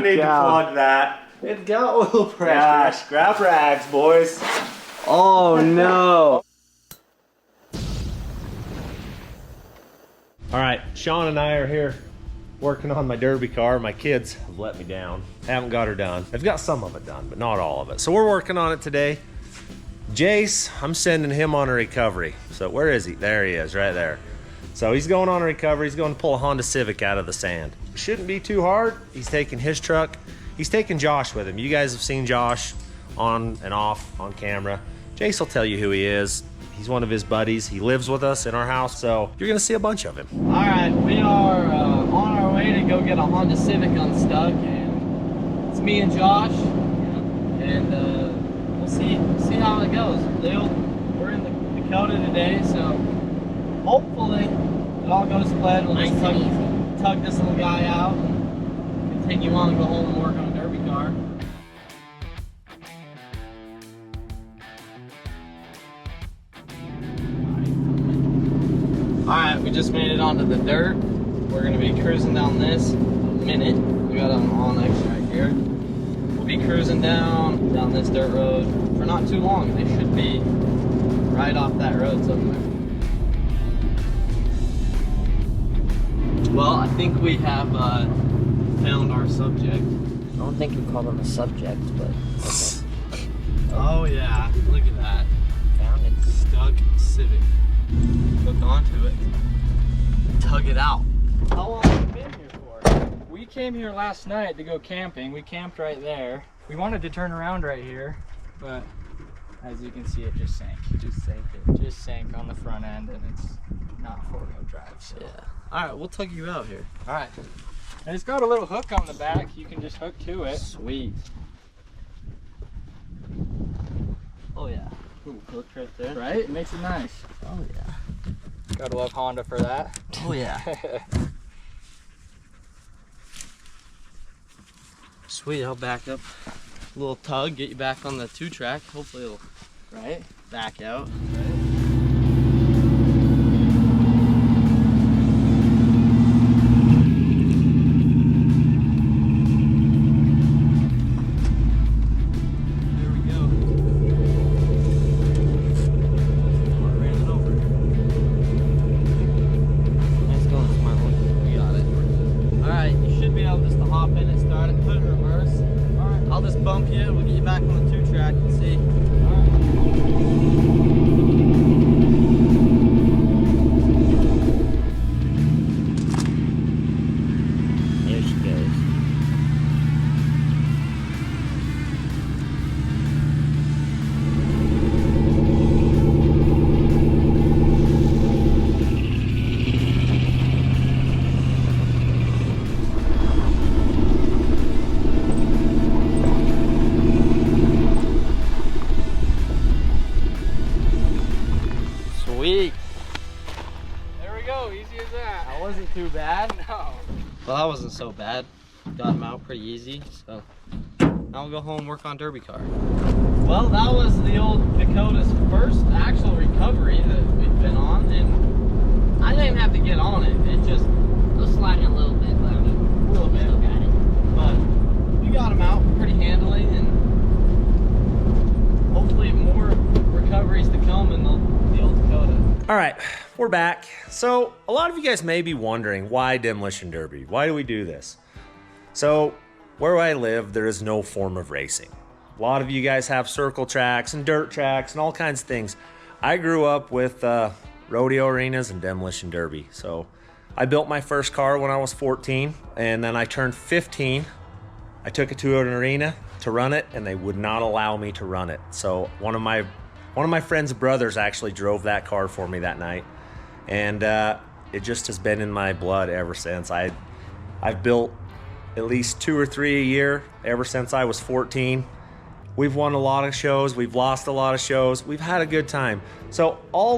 didn't need to plug that. It got oil pressure. Gosh, grab rags, boys. Oh no. All right, Sean and I are here working on my derby car. My kids have let me down. Haven't got her done. I've got some of it done, but not all of it. So we're working on it today. Jace, I'm sending him on a recovery. So where is he? There he is, right there. So he's going on a recovery. He's going to pull a Honda Civic out of the sand. Shouldn't be too hard. He's taking his truck. He's taking Josh with him. You guys have seen Josh on and off on camera. Jace will tell you who he is. He's one of his buddies. He lives with us in our house, so you're gonna see a bunch of him. All right, we are on our way to go get a Honda Civic unstuck, and it's me and Josh, and we'll see how it goes. We're in the Dakota today, so hopefully it all goes to plan. We'll just tug this little guy out and continue on and go home and work on a derby car. Alright, we just made it onto the dirt. We're going to be cruising down this in a minute. We got an Onx right here. We'll be cruising down this dirt road for not too long. They should be right off that road somewhere. Well, I think we have found our subject. I don't think you call them a subject, but okay. Oh yeah, look at that. Found it. Stuck Civic. Hook onto it. Tug it out. How long have you been here for? We came here last night to go camping. We camped right there. We wanted to turn around right here, but as you can see, it just sank. Just sank on the front end, and it's not four-wheel drive. So. Yeah. All right, we'll tug you out here. All right. And it's got a little hook on the back. You can just hook to it. Sweet. Oh yeah. Ooh, hook right there. Right? It makes it nice. Oh yeah. Gotta love Honda for that. Oh yeah. Sweet, I'll back up. A little tug, get you back on the 2-track. Hopefully it'll back out. Bump you, we'll get you back on the 2-track and see. There she goes. Sweet. There we go, easy as that. That wasn't too bad. No. Well, that wasn't so bad. Got him out pretty easy, so now we'll go home and work on derby car. Well, that was the old Dakota's first actual recovery that we've been on, and I didn't have to get on it. It just was sliding a little bit, but a little bit. still got it. But we got him out pretty handily, and hopefully more recoveries to come in the old Dakota. All right, we're back. So a lot of you guys may be wondering, why Demolition Derby? Why do we do this? So where I live, there is no form of racing. A lot of you guys have circle tracks and dirt tracks and all kinds of things. I grew up with rodeo arenas and Demolition Derby. So I built my first car when I was 14, and then I turned 15. I took it to an arena to run it, and they would not allow me to run it. So one of my friend's brothers actually drove that car for me that night, and it just has been in my blood ever since. I've built at least 2 or 3 a year ever since I was 14. We've won a lot of shows, we've lost a lot of shows, we've had a good time. So all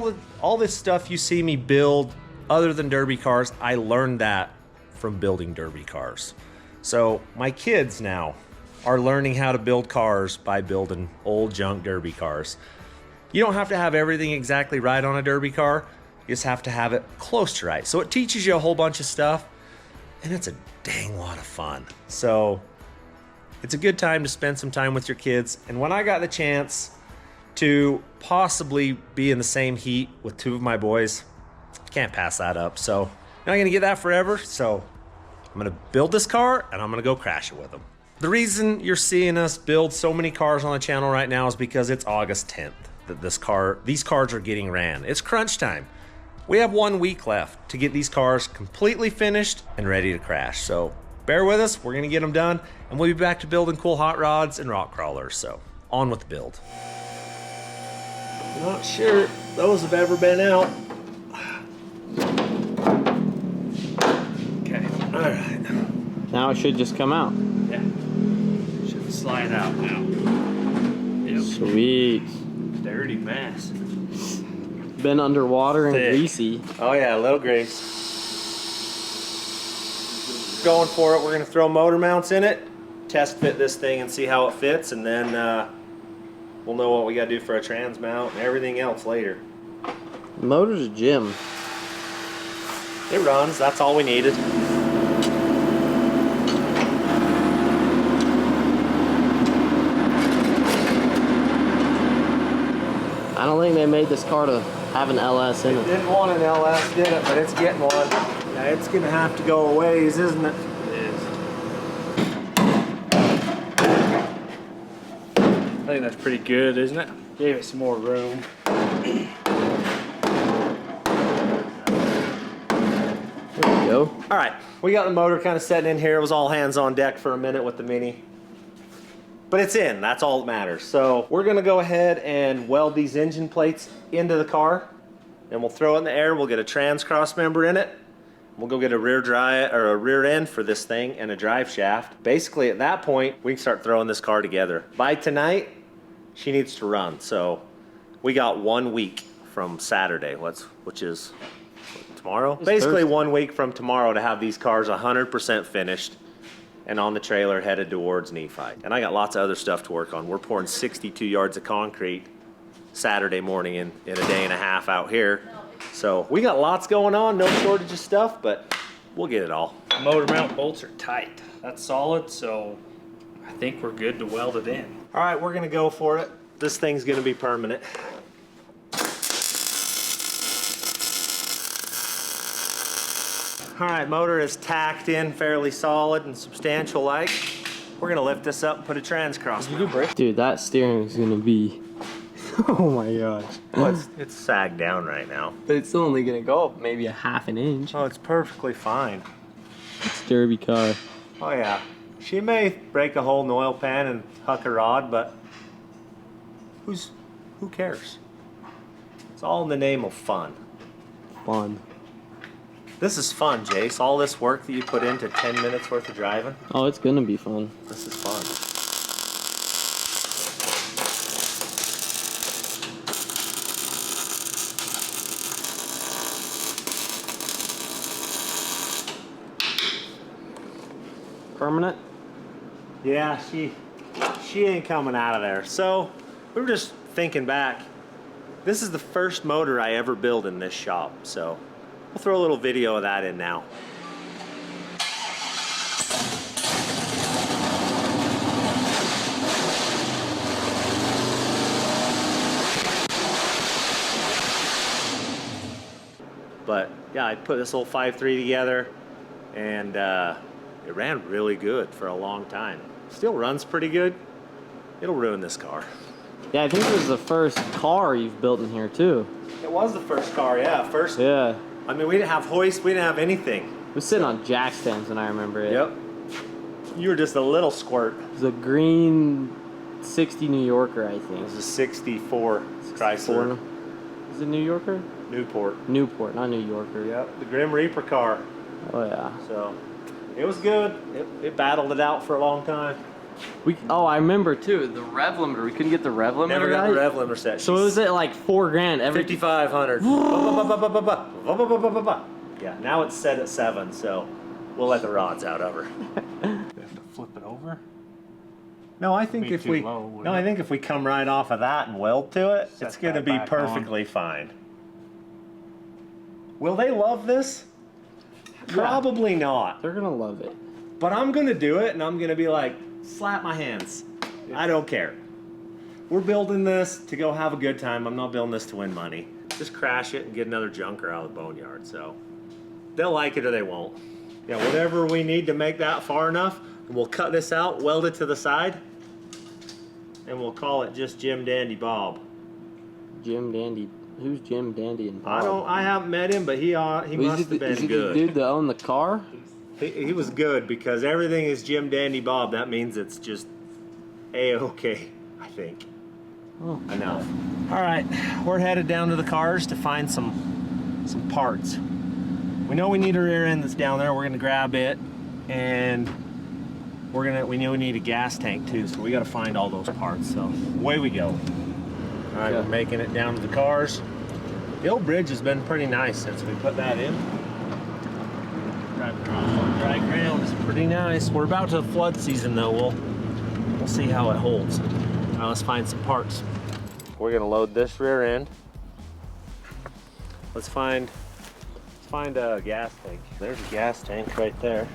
this stuff you see me build, other than derby cars, I learned that from building derby cars. So my kids now are learning how to build cars by building old junk derby cars. You don't have to have everything exactly right on a derby car. You just have to have it close to right. So it teaches you a whole bunch of stuff, and it's a dang lot of fun. So It's a good time to spend some time with your kids. And when I got the chance to possibly be in the same heat with two of my boys, can't pass that up. So I'm not gonna get that forever. So I'm gonna build this car and I'm gonna go crash it with them. The reason you're seeing us build so many cars on the channel right now is because it's August 10th that these cars are getting ran. It's crunch time. We have 1 week left to get these cars completely finished and ready to crash. So bear with us, we're gonna get them done, and we'll be back to building cool hot rods and rock crawlers. So on with the build. Not sure those have ever been out. Okay, all right. Now it should just come out. Yeah, should slide out now. Yep. Sweet. Dirty mess. Been underwater and Thick. greasy. Oh yeah, a little grease. Going for it. We're gonna throw motor mounts in it, test fit this thing and see how it fits, and then we'll know what we gotta do for a trans mount and everything else later. The motor's a gym. It runs, that's all we needed. I don't think they made this car to have an LS in it. Didn't want an LS, did it? But it's getting one. Yeah, it's gonna have to go a ways, isn't it? It is. I think that's pretty good, isn't it? Gave it some more room. There we go. All right, we got the motor kind of setting in here. It was all hands on deck for a minute with the Mini. But it's in, that's all that matters. So we're gonna go ahead and weld these engine plates into the car, and we'll throw it in the air. We'll get a trans cross member in it. We'll go get a rear end for this thing and a drive shaft. Basically at that point, we can start throwing this car together. By tonight, she needs to run. So we got 1 week from Saturday, which is tomorrow? Basically Thursday. 1 week from tomorrow to have these cars 100% finished and on the trailer headed towards Nephi. And I got lots of other stuff to work on. We're pouring 62 yards of concrete Saturday morning in a day and a half out here. So we got lots going on, no shortage of stuff, but we'll get it all. Motor mount bolts are tight. That's solid, so I think we're good to weld it in. All right, we're gonna go for it. This thing's gonna be permanent. All right, motor is tacked in fairly solid and substantial like. We're gonna lift this up and put a trans cross mount. Dude, that steering is gonna be. Oh my gosh. Well, it's sagged down right now. But it's only gonna go up maybe a half an inch. Oh, it's perfectly fine. It's a derby car. Oh yeah. She may break a hole in the oil pan and huck a rod, but who cares? It's all in the name of fun. Fun. This is fun, Jace. All this work that you put into 10 minutes worth of driving, Oh, it's gonna be fun. this is fun. Permanent? Yeah, she ain't coming out of there. So we were just thinking back. This is the first motor I ever built in this shop, so we'll throw a little video of that in now. But yeah, I put this little 5.3 together, and it ran really good for a long time. Still runs pretty good. It'll ruin this car. Yeah, I think it was the first car you've built in here too. It was the first car, yeah. First. Yeah. I mean, we didn't have hoist, we didn't have anything. It was sitting on jack stands when I remember it. Yep. You were just a little squirt. It was a green 60 New Yorker, I It think. was a 64 Chrysler Is it New Yorker? Newport. Newport, not New Yorker. Yep, the Grim Reaper car. Oh yeah. So it was good. It battled it out for a long time. I remember too, the rev limiter. We couldn't get the rev limiter Never got right. the rev limiter set. So it was at like $4,000 every 5,500. Yeah, now it's set at 7, so we'll let the rods out of her. We have to flip it over. No, I think Be if too we low, wouldn't no, I it? think if we come right off of that and weld to it, Set it's going to that be back perfectly fine. Will they love this? Probably not. They're gonna love it. But I'm gonna do it, and I'm gonna be like, slap my hands. I don't care. We're building this to go have a good time. I'm not building this to win money. Just crash it and get another junker out of the boneyard. So they'll like it or they won't. Yeah, whatever we need to make that far enough, and we'll cut this out, weld it to the side, and we'll call it just Jim Dandy Bob. Jim Dandy. Who's Jim Dandy and Bob? I haven't met him, but he must have been is he good. the dude that owned the car? He was good because everything is Jim Dandy Bob. That means it's just A-okay, I think. Oh. Enough. All right, we're headed down to the cars to find some parts. We know we need a rear end that's down there. We're gonna grab it, and we know we need a gas tank too. So we got to find all those parts. So away we go. All right, We're making it down to the cars. The old bridge has been pretty nice since we put that in. Driving around on dry ground is pretty nice. We're about to flood season though. We'll see how it holds. All right, let's find some parts. We're gonna load this rear end. Let's find a gas tank. There's a gas tank right there.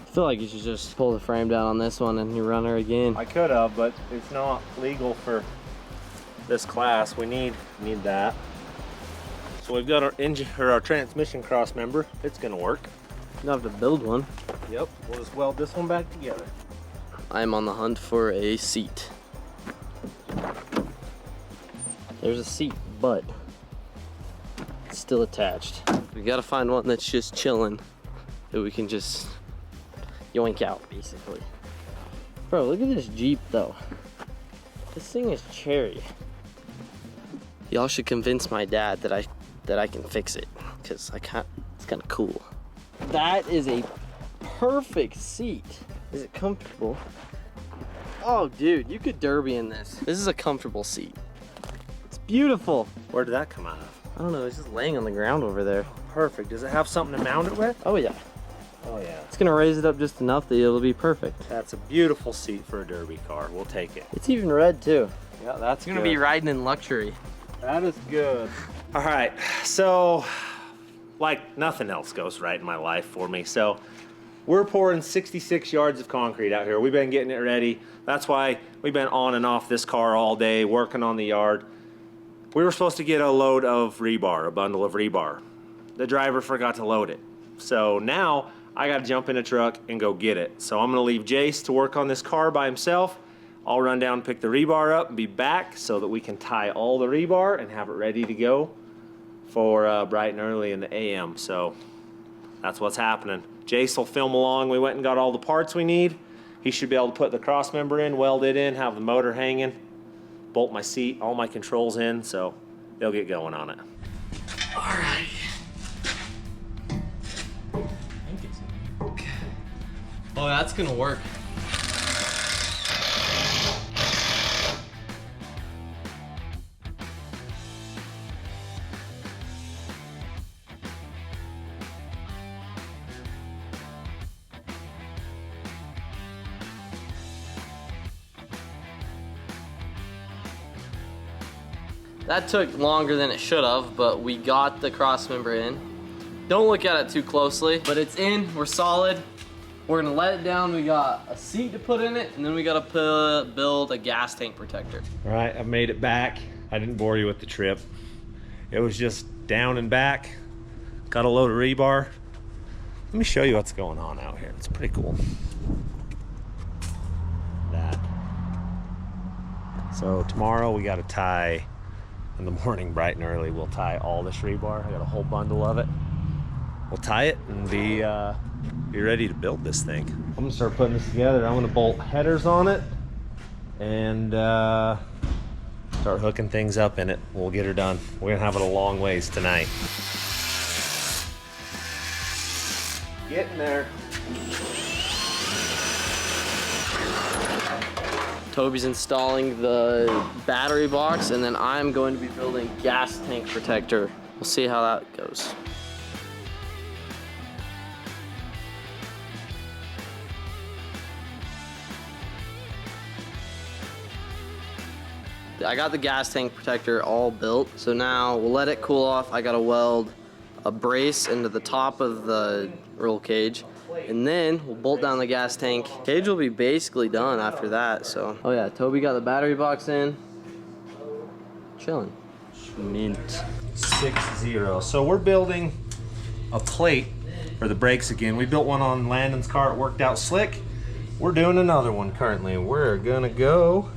I feel like you should just pull the frame down on this one and you run her again. I could have, but it's not legal for this class. We need that. So we've got our transmission cross member. It's gonna work. You have to build one. Yep, we'll just weld this one back together. I'm on the hunt for a seat. There's a seat, but it's still attached. We gotta find one that's just chilling, that we can just yoink out, basically. Bro, look at this Jeep though. This thing is cherry. Y'all should convince my dad that I can fix it, cause I can't. It's kind of cool. That is a perfect seat. Is it comfortable? Oh, dude, you could derby in this. This is a comfortable seat. It's beautiful. Where did that come out of? I don't know. It's just laying on the ground over there. Perfect. Does it have something to mount it with? Oh yeah. Oh yeah. It's gonna raise it up just enough that it'll be perfect. That's a beautiful seat for a derby car. We'll take it. It's even red too. Yeah, that's It's gonna be riding in luxury. That is good. All right, so like nothing else goes right in my life for me. So we're pouring 66 yards of concrete out here. We've been getting it ready. That's why we've been on and off this car all day, working on the yard. We were supposed to get a load of rebar, a bundle of rebar. The driver forgot to load it. So now I gotta jump in a truck and go get it. So I'm gonna leave Jace to work on this car by himself. I'll run down, pick the rebar up, and be back so that we can tie all the rebar and have it ready to go for bright and early in the AM. So that's what's happening. Jace will film along. We went and got all the parts we need. He should be able to put the cross member in, weld it in, have the motor hanging, bolt my seat, all my controls in, so they'll get going on it. All right. Oh, that's gonna work. That took longer than it should have, but we got the cross member in. Don't look at it too closely, but it's in, we're solid. We're gonna let it down. We got a seat to put in it, and then we gotta build a gas tank protector. All right, I've made it back. I didn't bore you with the trip. It was just down and back. Got a load of rebar. Let me show you what's going on out here. It's pretty cool. That. So tomorrow we gotta tie, in the morning bright and early, we'll tie all this rebar. I got a whole bundle of it. We'll tie it and be ready to build this thing. I'm gonna start putting this together. I'm gonna bolt headers on it and start hooking things up in it. We'll get her done. We're gonna have it a long ways tonight. Getting there. Toby's installing the battery box, and then I'm going to be building gas tank protector. We'll see how that goes. I got the gas tank protector all built, so now we'll let it cool off. I gotta weld a brace into the top of the roll cage, and then we'll bolt down the gas tank. Cage will be basically done after that, so. Oh yeah, Toby got the battery box in. Chilling. Mint 6-0. So we're building a plate for the brakes again. We built one on Landon's car, it worked out slick. We're doing another one currently. We're gonna go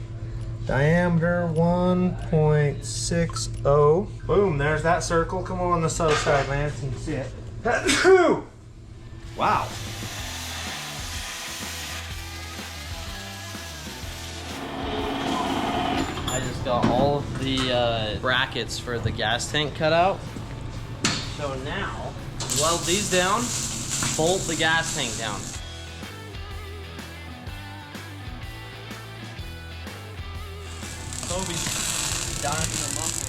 diameter 1.60. Boom, there's that circle. Come on this other side, Lance, and see it. Wow. I just got all of the brackets for the gas tank cut out. So now, weld these down, bolt the gas tank down. Toby, down into the muscle.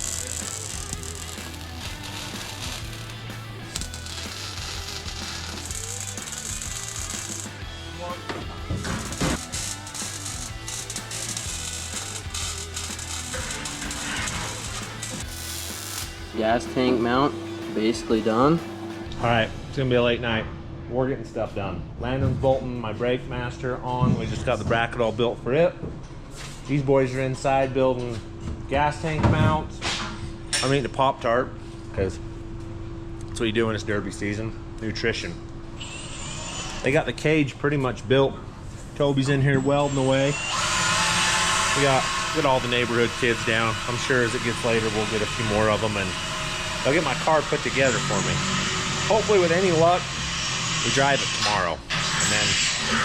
Gas tank mount basically done. All right, it's gonna be a late night. We're getting stuff done. Landon's bolting my brake master on. We just got the bracket all built for it. These boys are inside building gas tank mounts. I'm eating a Pop-Tart because that's what you do when it's derby season. Nutrition. They got the cage pretty much built. Toby's in here welding away. We got all the neighborhood kids down. I'm sure as it gets later, we'll get a few more of them and they'll get my car put together for me. Hopefully with any luck, we drive it tomorrow and then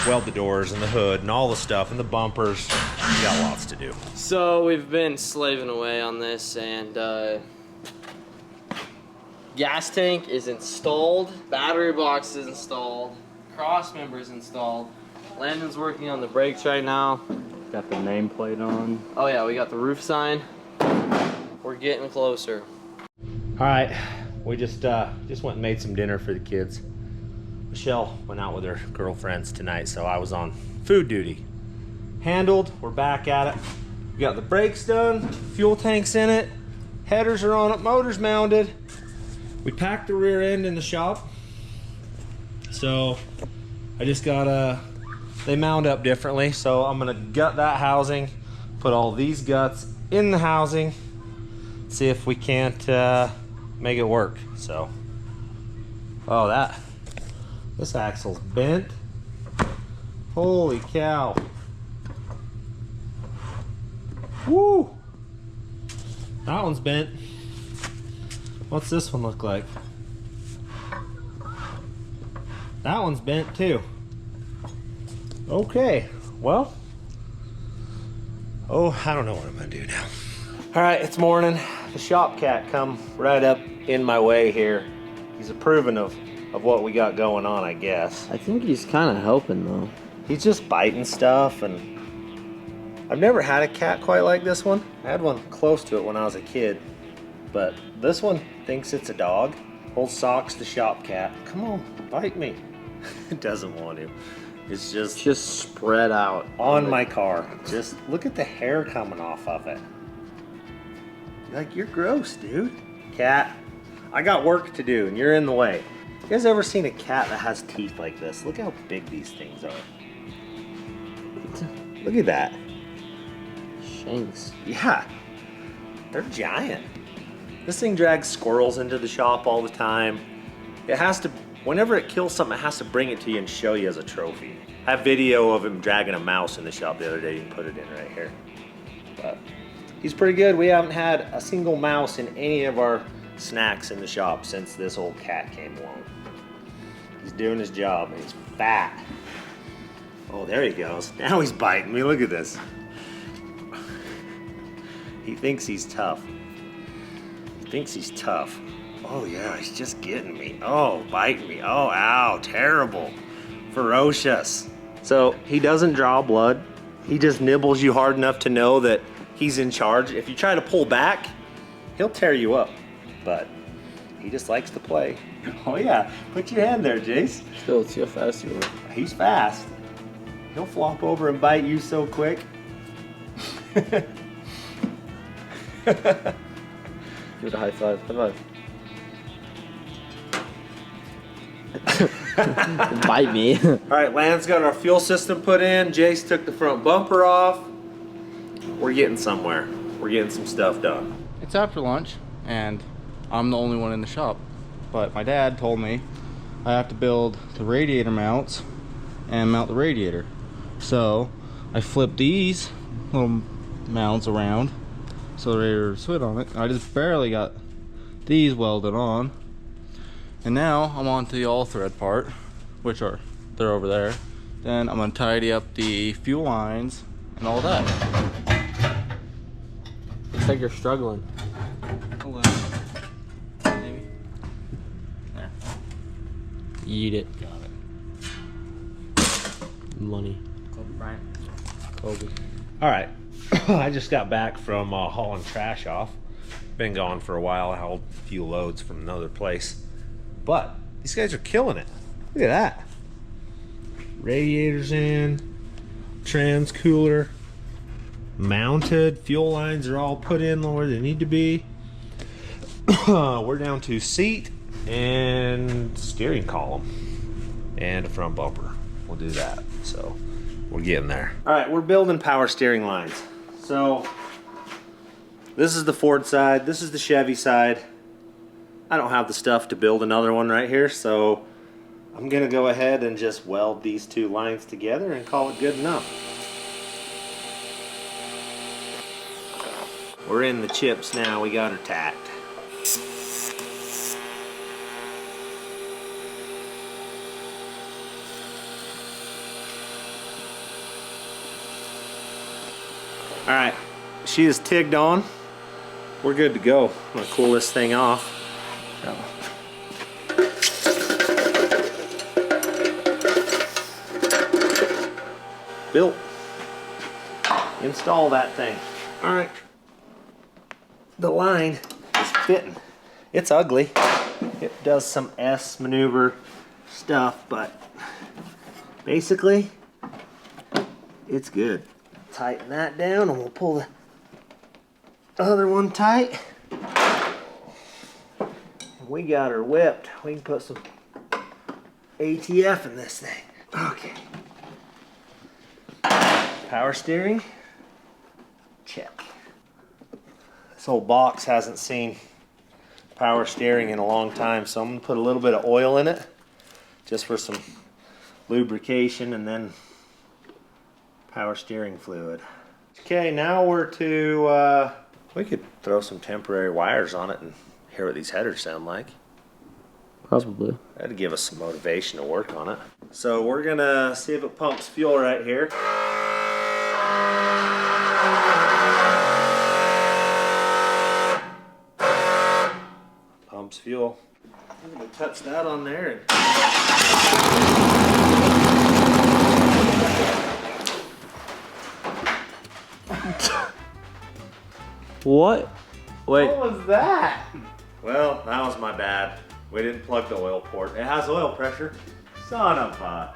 weld the doors and the hood and all the stuff and the bumpers. We got lots to do. So we've been slaving away on this and gas tank is installed, battery box is installed, cross member is installed. Landon's working on the brakes right now. Got the nameplate on. Oh yeah, we got the roof sign. We're getting closer. All right, we just went and made some dinner for the kids. Michelle went out with her girlfriends tonight, so I was on food duty. Handled, we're back at it. We got the brakes done, fuel tanks in it, headers are on it, motors mounted. We packed the rear end in the shop. So I just gotta, they mount up differently. So I'm gonna gut that housing, put all these guts in the housing, see if we can't make it work. So, oh, this axle's bent. Holy cow. Woo! That one's bent. What's this one look like? That one's bent too. Okay, well, I don't know what I'm gonna do now. All right, it's morning. The shop cat come right up in my way here. He's approving of what we got going on, I guess. I think he's kind of helping though. He's just biting stuff, and I've never had a cat quite like this one. I had one close to it when I was a kid, but this one thinks it's a dog. Old Socks, the shop cat. Come on, bite me. It doesn't want to. It's just spread out on my car. Just look at the hair coming off of it. Like, you're gross, dude. Cat, I got work to do, and you're in the way. You guys ever seen a cat that has teeth like this? Look how big these things are. Look at that. Shanks. Yeah, they're giant. This thing drags squirrels into the shop all the time. It has to, whenever it kills something, it has to bring it to you and show you as a trophy. I have video of him dragging a mouse in the shop the other day. You can put it in right here. But he's pretty good. We haven't had a single mouse in any of our snacks in the shop since this old cat came along. He's doing his job, and he's fat. Oh, there he goes. Now he's biting me. Look at this. He thinks he's tough. He thinks he's tough. Oh yeah, he's just getting me. Oh, biting me. Oh, ow, terrible. Ferocious. So he doesn't draw blood. He just nibbles you hard enough to know that he's in charge. If you try to pull back, he'll tear you up. But he just likes to play. Oh yeah, put your hand there, Jace. Still, see how fast you are. He's fast. He'll flop over and bite you so quick. Give it a high five. High five. Bite me. All right, Land's got our fuel system put in. Jace took the front bumper off. We're getting somewhere. We're getting some stuff done. It's after lunch, and I'm the only one in the shop. But my dad told me I have to build the radiator mounts and mount the radiator. So I flipped these little mounts around so the radiator would sit on it. I just barely got these welded on. And now I'm on to the all thread part, which they're over there. Then I'm gonna tidy up the fuel lines and all that. Looks like you're struggling. Hold on. Maybe. There. Eat it. Got it. Money. Kobe Bryant. Kobe. All right, I just got back from hauling trash off. Been gone for a while. I hauled a few loads from another place. But these guys are killing it. Look at that. Radiators in, trans cooler, mounted, fuel lines are all put in where they need to be. We're down to seat and steering column and a front bumper. We'll do that. So we're getting there. All right, we're building power steering lines. So this is the Ford side, this is the Chevy side. I don't have the stuff to build another one right here, so I'm gonna go ahead and just weld these two lines together and call it good enough. We're in the chips now, we got her tacked. All right, she is tigged on. We're good to go. I'm gonna cool this thing off. Built. Install that thing. All right. The line is fitting. It's ugly. It does some S maneuver stuff, but basically it's good. Tighten that down and we'll pull the other one tight. We got her whipped. We can put some ATF in this thing. Okay. Power steering. Check. This old box hasn't seen power steering in a long time, so I'm going to put a little bit of oil in it just for some lubrication and then power steering fluid. Okay, now we're to, we could throw some temporary wires on it and hear what these headers sound like. Probably. That'd give us some motivation to work on it. So we're gonna see if it pumps fuel right here. Pumps fuel. I'm gonna touch that on there and What? Wait. what was that? Well, that was my bad. We didn't plug the oil port. It has oil pressure. Son of a.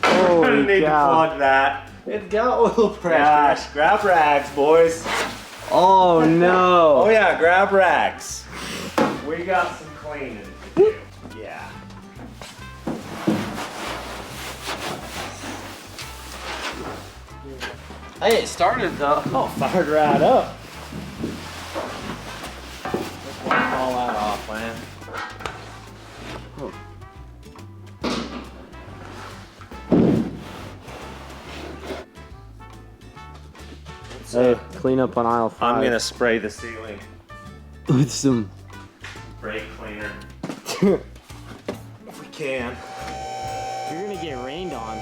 Holy Need to cow. plug that. It's got oil pressure. Gosh, grab rags, boys. Oh no. Oh yeah, grab rags. We got some cleaning to do. Yeah. Hey, it started though. Oh, fired right up. Just want to call that off, man. Hey, clean up on aisle 5. I'm gonna spray the ceiling. with some. Brake cleaner. If we can. You're gonna get rained on.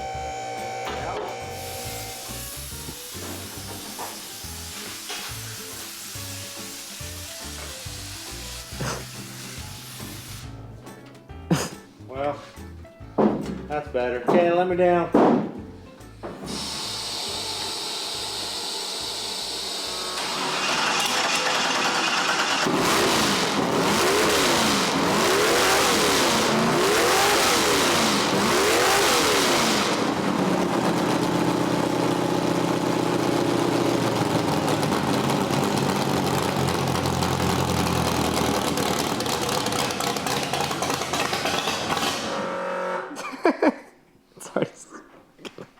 Well, that's better. Okay, let me down.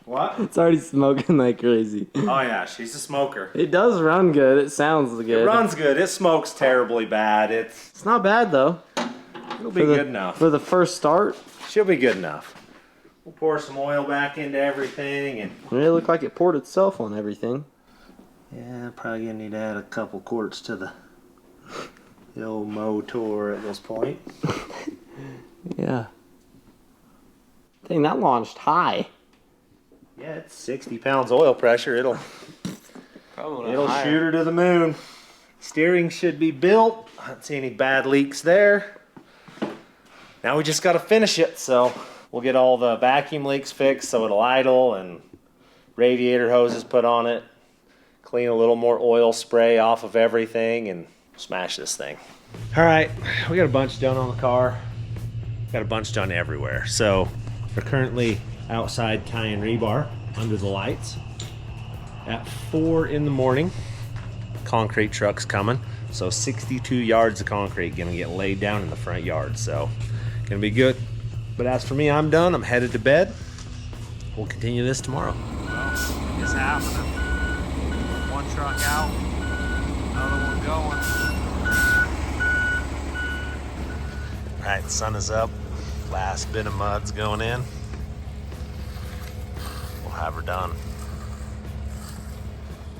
What? It's already smoking like crazy. Oh yeah, she's a smoker. It does run good. It sounds good. It runs good. It smokes terribly bad. It's not bad though. It'll be good enough. For the first start. She'll be good enough. We'll pour some oil back into everything and It looked like it poured itself on everything. yeah, probably gonna need to add a couple quarts to the old motor at this point. Yeah. Dang, that launched high. Yeah, it's 60 pounds oil pressure. It'll shoot her to the moon. Steering should be built. I don't see any bad leaks there. Now we just got to finish it, so we'll get all the vacuum leaks fixed so it'll idle and radiator hoses put on it. Clean a little more oil spray off of everything and smash this thing. All right, we got a bunch done on the car. Got a bunch done everywhere. So we're currently outside tying rebar under the lights. At 4 in the morning, concrete truck's coming. So 62 yards of concrete gonna get laid down in the front yard. So gonna be good. But as for me, I'm done. I'm headed to bed. We'll continue this tomorrow. Well, it's happening. One truck out, another one going. All right, the sun is up. Last bit of mud's going in. We'll have her done.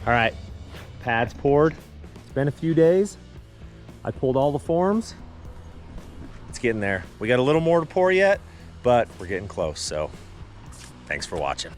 All right, pad's poured. It's been a few days. I pulled all the forms. It's getting there. We got a little more to pour yet, but we're getting close. So thanks for watching.